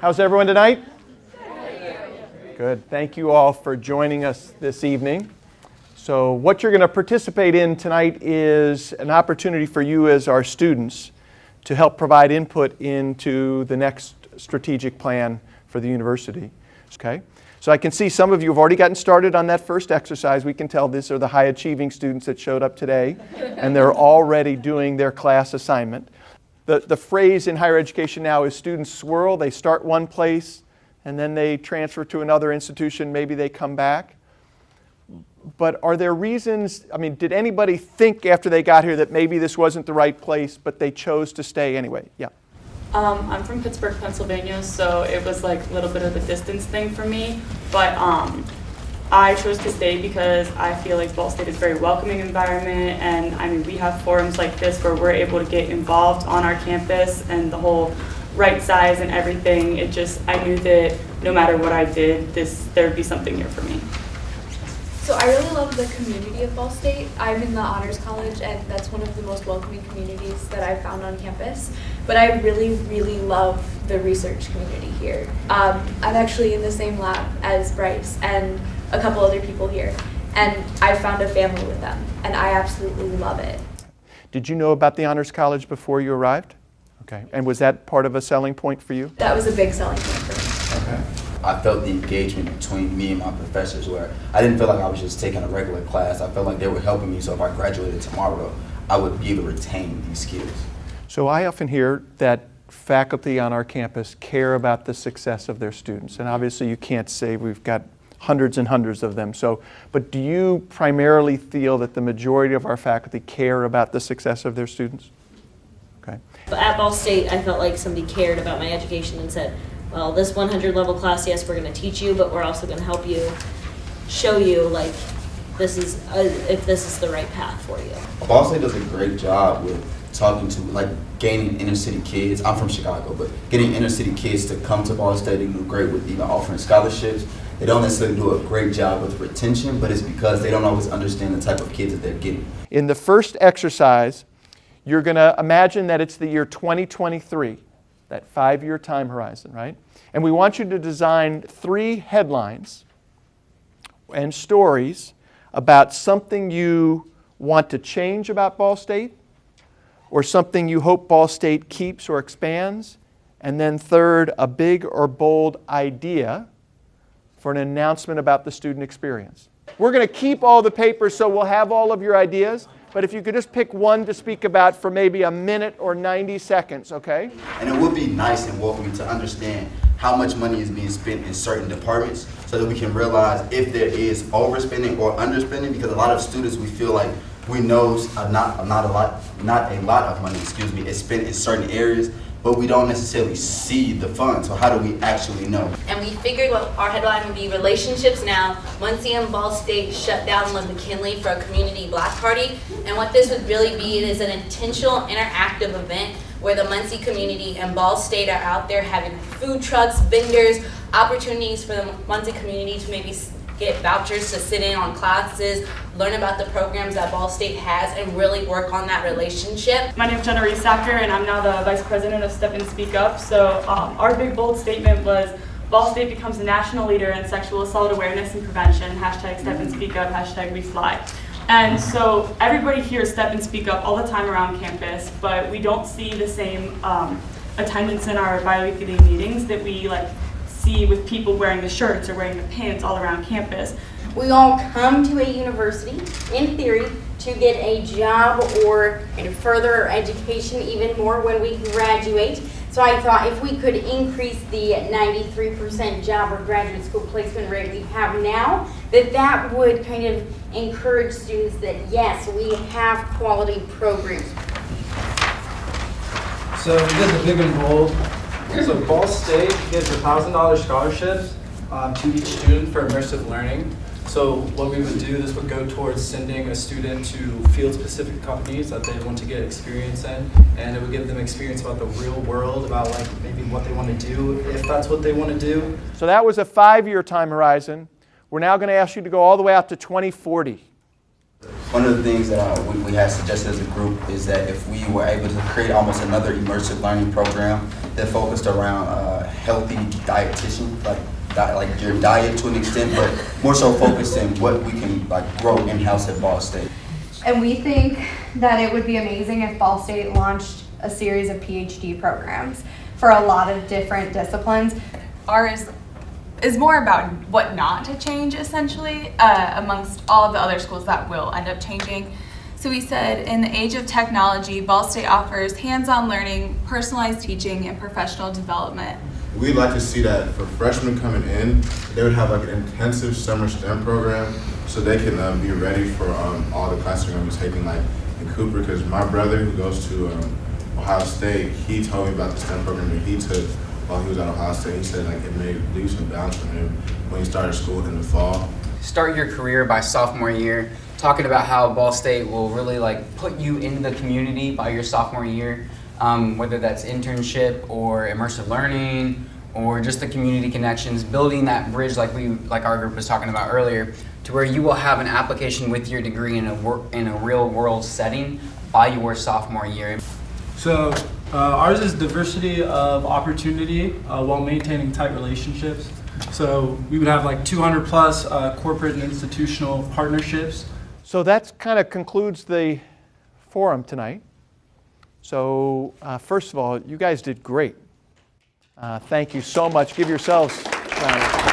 How's everyone tonight? Good. Thank you all for joining us this evening. So what you're going to participate in tonight is an opportunity for you as our students to help provide input into the next strategic plan for the university. Okay? So I can see some of you have already gotten started on that first exercise. We can tell these are the high achieving students that showed up today, and they're already doing their class assignment. The phrase in higher education now is students swirl. They start one place, and then they transfer to another institution. Maybe they come back. But are there reasons, did anybody think after they got here that maybe this wasn't the right place, but they chose to stay anyway? Yeah. I'm from Pittsburgh, Pennsylvania, so it was like a little bit of a distance thing for me. But I chose to stay because I feel like Ball State is a very welcoming environment, and we have forums like this where we're able to get involved on our campus and the whole right size and everything. I knew that no matter what I did, there'd be something here for me. So I really love the community of Ball State. I'm in the Honors College, and that's one of the most welcoming communities that I've found on campus. But I really, really love the research community here. I'm actually in the same lab as Bryce and a couple other people here, and I found a family with them, and I absolutely love it. Did you know about the Honors College before you arrived? Okay. And was that part of a selling point for you? That was a big selling point for me. Okay. I felt the engagement between me and my professors where I didn't feel like I was just taking a regular class. I felt like they were helping me, so if I graduated tomorrow, I would be able to retain these skills. So I often hear that faculty on our campus care about the success of their students. And obviously you can't say we've got hundreds and hundreds of them. But do you primarily feel that the majority of our faculty care about the success of their students? Okay. At Ball State, I felt like somebody cared about my education and said, well, this 100 level class, yes, we're going to teach you, but we're also going to help you, show you like this is if this is the right path for you. Ball State does a great job with talking to, gaining inner city kids. I'm from Chicago, but getting inner city kids to come to Ball State. They do great with even offering scholarships. They don't necessarily do a great job with retention, but it's because they don't always understand the type of kids that they're getting. In the first exercise, you're going to imagine that it's the year 2023, that 5-year time horizon, right? And we want you to design 3 headlines and stories about something you want to change about Ball State, or something you hope Ball State keeps or expands, and then third, a big or bold idea for an announcement about the student experience. We're going to keep all the papers, so we'll have all of your ideas. But if you could just pick one to speak about for maybe a minute or 90 seconds, okay? And it would be nice and welcoming to understand how much money is being spent in certain departments so that we can realize if there is overspending or underspending, because a lot of students, we feel like we know not a lot of money, is spent in certain areas, but we don't necessarily see the funds. So how do we actually know? And we figured what our headline would be, Relationships Now, Muncie and Ball State shut down McKinley for a community block party. And what this would really be is an intentional, interactive event where the Muncie community and Ball State are out there having food trucks, vendors, opportunities for the Muncie community to maybe get vouchers to sit in on classes, learn about the programs that Ball State has, and really work on that relationship. My name is Jenna Reesacker, and I'm now the Vice President of Step and Speak Up. So our big bold statement was, Ball State becomes a national leader in sexual assault awareness and prevention, hashtag Step and Speak Up, hashtag We Fly. And so everybody here Step and Speak Up all the time around campus, but we don't see the same attendance in our bi-weekly meetings that we see with people wearing the shirts or wearing the pins all around campus. We all come to a university, in theory, to get a job or further our education even more when we graduate. So I thought if we could increase the 93% job or graduate school placement rate we have now, that would kind of encourage students that yes, we have quality programs. So we did the big and bold. So Ball State gives $1,000 scholarships to each student for immersive learning. So what we would do, this would go towards sending a student to field-specific companies that they want to get experience in, and it would give them experience about the real world, about maybe what they want to do, if that's what they want to do. So that was a 5-year time horizon. We're now going to ask you to go all the way out to 2040. one of the things that we had suggested as a group is that if we were able to create almost another immersive learning program that focused around healthy dietitian, like your diet to an extent, but more so focused in what we can grow in-house at Ball State. And we think that it would be amazing if Ball State launched a series of PhD programs for a lot of different disciplines. Ours is more about what not to change, essentially, amongst all of the other schools that will end up changing. So we said, in the age of technology, Ball State offers hands-on learning, personalized teaching, and professional development. We'd like to see that for freshmen coming in, they would have like an intensive summer STEM program so they can be ready for all the classes they're going to be taking like in Cooper, because my brother who goes to Ohio State, he told me about the STEM program that he took while he was at Ohio State. He said like it made leaps and bounds for him when he started school in the fall. Start your career by sophomore year, talking about how Ball State will really put you into the community by your sophomore year. Whether that's internship or immersive learning or just the community connections, building that bridge like our group was talking about earlier, to where you will have an application with your degree in a real world setting by your sophomore year. So ours is diversity of opportunity while maintaining tight relationships. So we would have like 200 plus corporate and institutional partnerships. So that kind of concludes the forum tonight. So first of all, you guys did great. Thank you so much. Give yourselves a round of applause.